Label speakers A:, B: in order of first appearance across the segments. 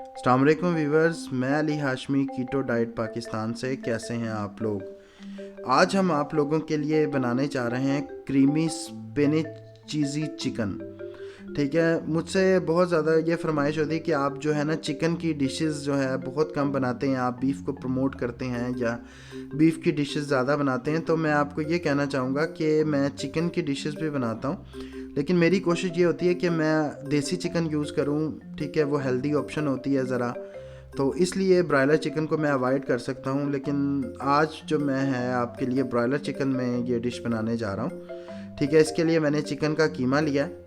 A: अस्सलाम वालेकुम व्यूवर्स, मैं अली हाशमी कीटो डाइट पाकिस्तान से। कैसे हैं आप लोग? आज हम आप लोगों के लिए बनाने जा रहे हैं क्रीमी स्पिनिच चीज़ी चिकन। ठीक है, मुझसे बहुत ज़्यादा ये फरमाइश होती है कि आप जो है ना चिकन की डिशेस जो है बहुत कम बनाते हैं, आप बीफ को प्रमोट करते हैं या बीफ की डिशेस ज़्यादा बनाते हैं। तो मैं आपको ये कहना चाहूँगा कि मैं चिकन की डिशेस भी बनाता हूँ, लेकिन मेरी कोशिश ये होती है कि मैं देसी चिकन यूज़ करूँ। ठीक है, वो हेल्दी ऑप्शन होती है ज़रा, तो इसलिए ब्रायलर चिकन को मैं अवॉइड कर सकता हूँ। लेकिन आज जो मैं है आपके लिए ब्रायलर चिकन में ये डिश बनाने जा रहा हूँ। ठीक है, इसके लिए मैंने चिकन का कीमा लिया है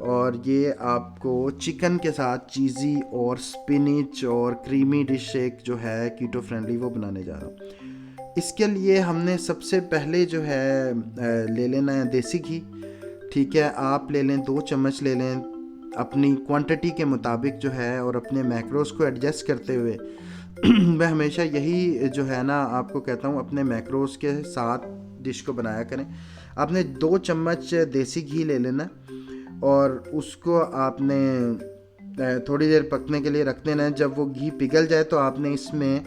A: और ये आपको चिकन के साथ चीज़ी और स्पिनिच और क्रीमी डिश एक जो है कीटो फ्रेंडली वो बनाने जा रहा हूँ। इसके लिए हमने सबसे पहले जो है ले लेना है देसी घी। ठीक है, आप ले लें 2 चम्मच ले लें अपनी क्वांटिटी के मुताबिक जो है, और अपने मैक्रोस को एडजस्ट करते हुए मैं हमेशा यही जो है ना आपको कहता हूँ, अपने मैक्रोस के साथ डिश को बनाया करें। आपने 2 चम्मच देसी घी ले लेना और उसको आपने थोड़ी देर पकने के लिए रख देना है। जब वो घी पिघल जाए तो आपने इसमें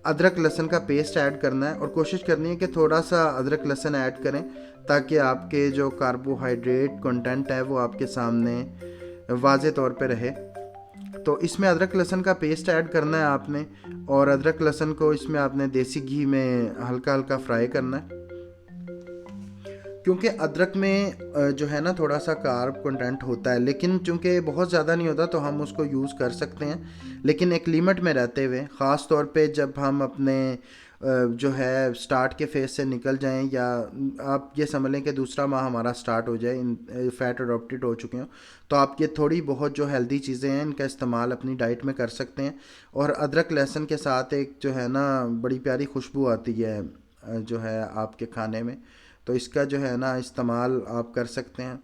A: अदरक लहसुन का पेस्ट ऐड करना है, और कोशिश करनी है कि थोड़ा सा अदरक लहसुन ऐड करें ताकि आपके जो कार्बोहाइड्रेट कंटेंट है वो आपके सामने वाज़े तौर पे रहे। तो इसमें अदरक लहसुन का पेस्ट ऐड करना है आपने, और अदरक लहसुन को इसमें आपने देसी घी में हल्का हल्का फ्राई करना है, क्योंकि अदरक में जो है ना थोड़ा सा कार्ब कंटेंट होता है, लेकिन चूंकि बहुत ज़्यादा नहीं होता तो हम उसको यूज़ कर सकते हैं, लेकिन एक लिमिट में रहते हुए। ख़ास तौर पे जब हम अपने जो है स्टार्ट के फेज़ से निकल जाएं, या आप ये समझ लें कि दूसरा माह हमारा स्टार्ट हो जाए, इन फैट अडॉप्टेड हो चुके हों, तो आप ये थोड़ी बहुत जो हेल्दी चीज़ें हैं इनका इस्तेमाल अपनी डाइट में कर सकते हैं। और अदरक लहसुन के साथ एक जो है ना बड़ी प्यारी खुशबू आती है जो है आपके खाने में, तो इसका जो है ना इस्तेमाल आप कर सकते हैं।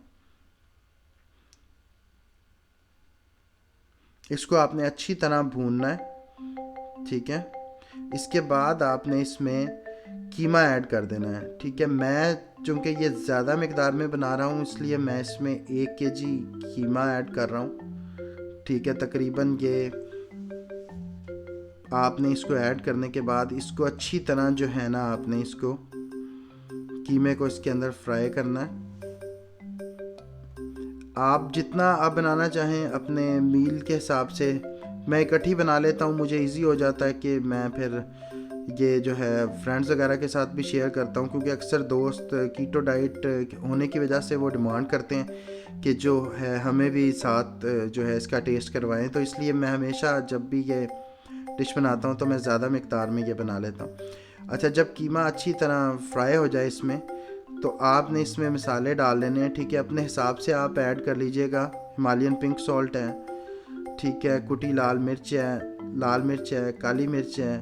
A: इसको आपने अच्छी तरह भूनना है। ठीक है, इसके बाद आपने इसमें कीमा ऐड कर देना है। ठीक है, मैं चूँकि ये ज़्यादा मकदार में बना रहा हूँ इसलिए मैं इसमें 1 kg कीमा ऐड कर रहा हूँ। ठीक है, तकरीबन ये आपने इसको ऐड करने के बाद इसको अच्छी तरह जो है ना आपने इसको कीमे को इसके अंदर फ्राई करना है। आप जितना आप बनाना चाहें अपने मील के हिसाब से, मैं इकट्ठी बना लेता हूँ, मुझे इजी हो जाता है कि मैं फिर ये जो है फ्रेंड्स वगैरह के साथ भी शेयर करता हूँ, क्योंकि अक्सर दोस्त कीटो डाइट होने की वजह से वो डिमांड करते हैं कि जो है हमें भी साथ जो है इसका टेस्ट करवाएं। तो इसलिए मैं हमेशा जब भी ये डिश बनाता हूँ तो मैं ज़्यादा मकदार में ये बना लेता हूँ। अच्छा, जब कीमा अच्छी तरह फ्राई हो जाए इसमें, तो आपने इसमें मसाले डाल लेने हैं। ठीक है, अपने हिसाब से आप ऐड कर लीजिएगा। हिमालयन पिंक सॉल्ट है, ठीक है, कुटी लाल मिर्च है, काली मिर्च है,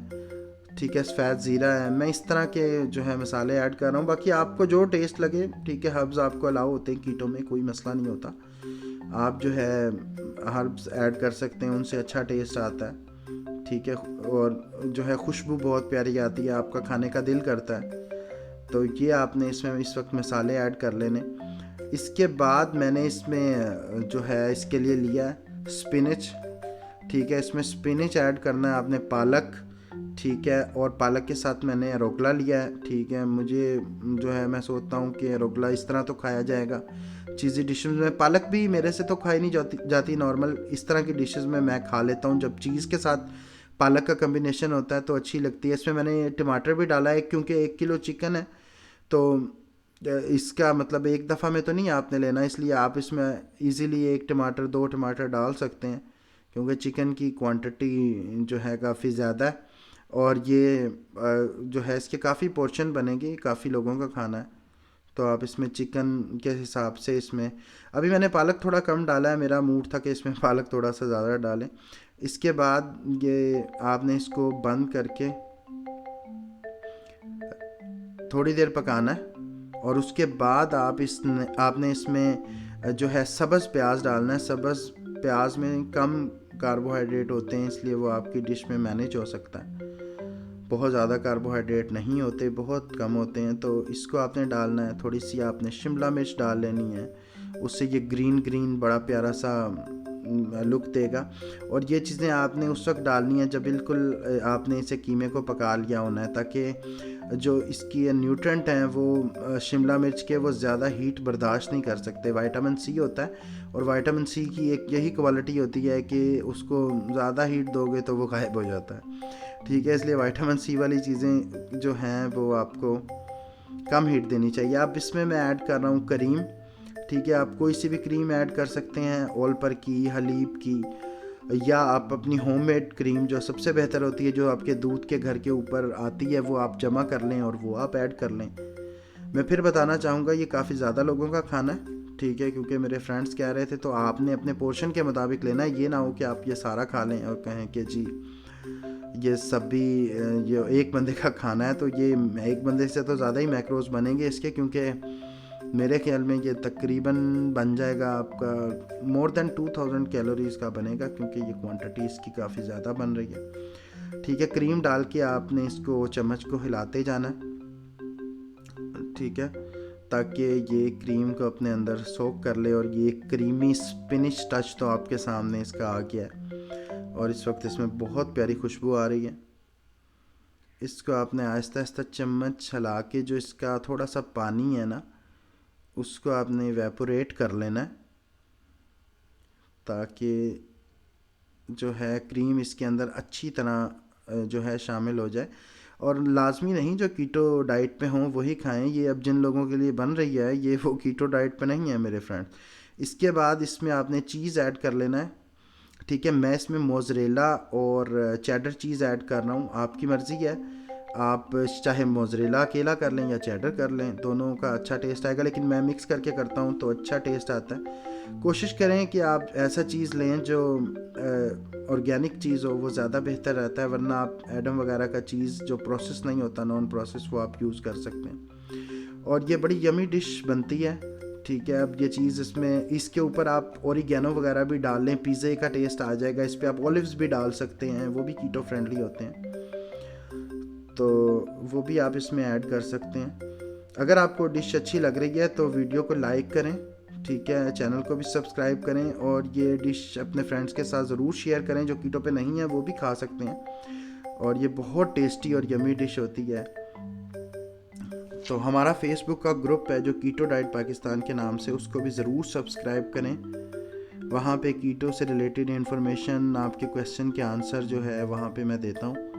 A: ठीक है, सफ़ेद ज़ीरा है। मैं इस तरह के जो है मसाले ऐड कर रहा हूँ, बाकी आपको जो टेस्ट लगे। ठीक है, हर्ब्स आपको अलाउ होते हैं कीटो में, कोई मसला नहीं होता। आप जो है हर्ब्स ऐड कर सकते हैं, उनसे अच्छा टेस्ट आता है। ठीक है, और जो है खुशबू बहुत प्यारी आती है, आपका खाने का दिल करता है। तो ये आपने इसमें इस वक्त मसाले ऐड कर लेने। इसके बाद मैंने इसमें जो है इसके लिए लिया है स्पिनच। ठीक है, इसमें स्पिनच ऐड करना है आपने, पालक। ठीक है, और पालक के साथ मैंने अरोगला लिया है। ठीक है, मुझे जो है मैं सोचता हूँ कि अरोगला इस तरह तो खाया जाएगा चीज़ी डिशेस में, पालक भी मेरे से तो खाई नहीं जाती नॉर्मल। इस तरह की डिशेस में मैं खा लेता हूँ, जब चीज़ के साथ पालक का कम्बिनेशन होता है तो अच्छी लगती है। इसमें मैंने टमाटर भी डाला है, क्योंकि 1 किलो चिकन है तो इसका मतलब एक दफ़ा में तो नहीं आपने लेना, इसलिए आप इसमें इजीली 1 टमाटर 2 टमाटर डाल सकते हैं, क्योंकि चिकन की क्वांटिटी जो है काफ़ी ज़्यादा है, और ये जो है इसके काफ़ी पोर्शन बनेगी, काफ़ी लोगों का खाना है। तो आप इसमें चिकन के हिसाब से इसमें, अभी मैंने पालक थोड़ा कम डाला है, मेरा मूड था कि इसमें पालक थोड़ा सा ज़्यादा डालें। इसके बाद ये आपने इसको बंद करके थोड़ी देर पकाना है, और उसके बाद आपने इसमें जो है सब्ज़ प्याज डालना है। सब्ज़ प्याज में कम कार्बोहाइड्रेट होते हैं, इसलिए वो आपकी डिश में मैनेज हो सकता है। बहुत ज़्यादा कार्बोहाइड्रेट नहीं होते, बहुत कम होते हैं, तो इसको आपने डालना है। थोड़ी सी आपने शिमला मिर्च डाल लेनी है, उससे ये ग्रीन ग्रीन बड़ा प्यारा सा लुक देगा। और ये चीज़ें आपने उस वक्त डालनी है जब बिल्कुल आपने इसे कीमे को पका लिया होना है, ताकि जो इसकी न्यूट्रेंट हैं वो शिमला मिर्च के वो ज़्यादा हीट बर्दाश्त नहीं कर सकते। विटामिन सी होता है और विटामिन सी की एक यही क्वालिटी होती है कि उसको ज़्यादा हीट दोगे तो वो गायब हो जाता है, ठीक है। इसलिए विटामिन सी वाली चीज़ें जो हैं वो आपको कम हीट देनी चाहिए। अब इसमें मैं ऐड कर रहा हूँ करीम, ठीक है। आप कोई सी भी क्रीम ऐड कर सकते हैं, ऑल पर की, हलीब की, या आप अपनी होममेड क्रीम जो सबसे बेहतर होती है, जो आपके दूध के घर के ऊपर आती है, वो आप जमा कर लें और वो आप ऐड कर लें। मैं फिर बताना चाहूँगा ये काफ़ी ज़्यादा लोगों का खाना है, ठीक है, क्योंकि मेरे फ्रेंड्स कह रहे थे, तो आपने अपने पोर्शन के मुताबिक लेना है। ये ना हो कि आप ये सारा खा लें और कहें कि जी ये सब भी ये एक बंदे का खाना है, तो ये एक बंदे से तो ज़्यादा ही मैक्रोज बनेंगे इसके, क्योंकि मेरे ख्याल में ये तकरीबन बन जाएगा आपका मोर देन 2000 कैलोरीज़ का बनेगा, क्योंकि ये क्वांटिटी इसकी काफ़ी ज़्यादा बन रही है, ठीक है। क्रीम डाल के आपने इसको चम्मच को हिलाते जाना है, ठीक है, ताकि ये क्रीम को अपने अंदर सोक कर ले। और ये क्रीमी स्पिनिश टच तो आपके सामने इसका आ गया है और इस वक्त इसमें बहुत प्यारी खुशबू आ रही है। इसको आपने आहिस्ता आहिस्ता चम्मच हिला के जो इसका थोड़ा सा पानी है ना, उसको आपने इवेपोरेट कर लेना है, ताकि जो है क्रीम इसके अंदर अच्छी तरह जो है शामिल हो जाए। और लाजमी नहीं जो कीटो डाइट पे हों वही खाएं, ये अब जिन लोगों के लिए बन रही है ये वो कीटो डाइट पे नहीं है मेरे फ्रेंड। इसके बाद इसमें आपने चीज़ ऐड कर लेना है, ठीक है। मैं इसमें मोज़रेला और चेडर चीज़ ऐड कर रहा हूँ, आपकी मर्ज़ी है, आप चाहे मोज़रेला अकेला कर लें या चेडर कर लें, दोनों का अच्छा टेस्ट आएगा, लेकिन मैं मिक्स करके करता हूँ तो अच्छा टेस्ट आता है। कोशिश करें कि आप ऐसा चीज़ लें जो ऑर्गेनिक चीज़ हो, वो ज़्यादा बेहतर रहता है, वरना आप एडम वगैरह का चीज़ जो प्रोसेस नहीं होता, नॉन प्रोसेस, वो आप यूज़ कर सकते हैं। और ये बड़ी यमी डिश बनती है, ठीक है। अब ये चीज़ इसमें इसके ऊपर आप ओरिगेनो वगैरह भी डाल लें, पिज़्ज़े का टेस्ट आ जाएगा। इस पर आप ओलिव्स भी डाल सकते हैं, वो भी कीटो फ्रेंडली होते हैं, तो वो भी आप इसमें ऐड कर सकते हैं। अगर आपको डिश अच्छी लग रही है तो वीडियो को लाइक करें, ठीक है, चैनल को भी सब्सक्राइब करें और ये डिश अपने फ्रेंड्स के साथ ज़रूर शेयर करें, जो कीटो पे नहीं है वो भी खा सकते हैं। और ये बहुत टेस्टी और यमी डिश होती है। तो हमारा फेसबुक का ग्रुप है जो कीटो डाइट पाकिस्तान के नाम से, उसको भी ज़रूर सब्सक्राइब करें। वहाँ पे कीटो से रिलेटेड इन्फॉर्मेशन, आपके क्वेश्चन के आंसर जो है वहाँ पे मैं देता हूँ,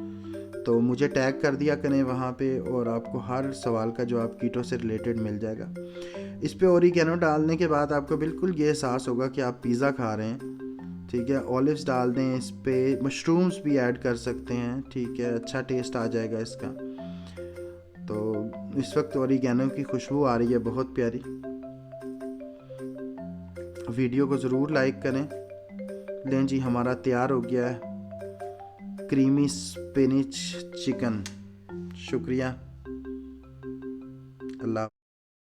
A: तो मुझे टैग कर दिया करें वहाँ पे और आपको हर सवाल का जवाब कीटो से रिलेटेड मिल जाएगा। इस पे ओरिगेनो डालने के बाद आपको बिल्कुल ये एहसास होगा कि आप पिज़्ज़ा खा रहे हैं, ठीक है। ऑलिव्स डाल दें, इस पे मशरूम्स भी ऐड कर सकते हैं, ठीक है, अच्छा टेस्ट आ जाएगा इसका। तो इस वक्त ओरिगेनो की खुशबू आ रही है बहुत प्यारी। वीडियो को ज़रूर लाइक करें। लें जी, हमारा तैयार हो गया है क्रीमी स्पिनिच चिकन। शुक्रिया, अल्लाह।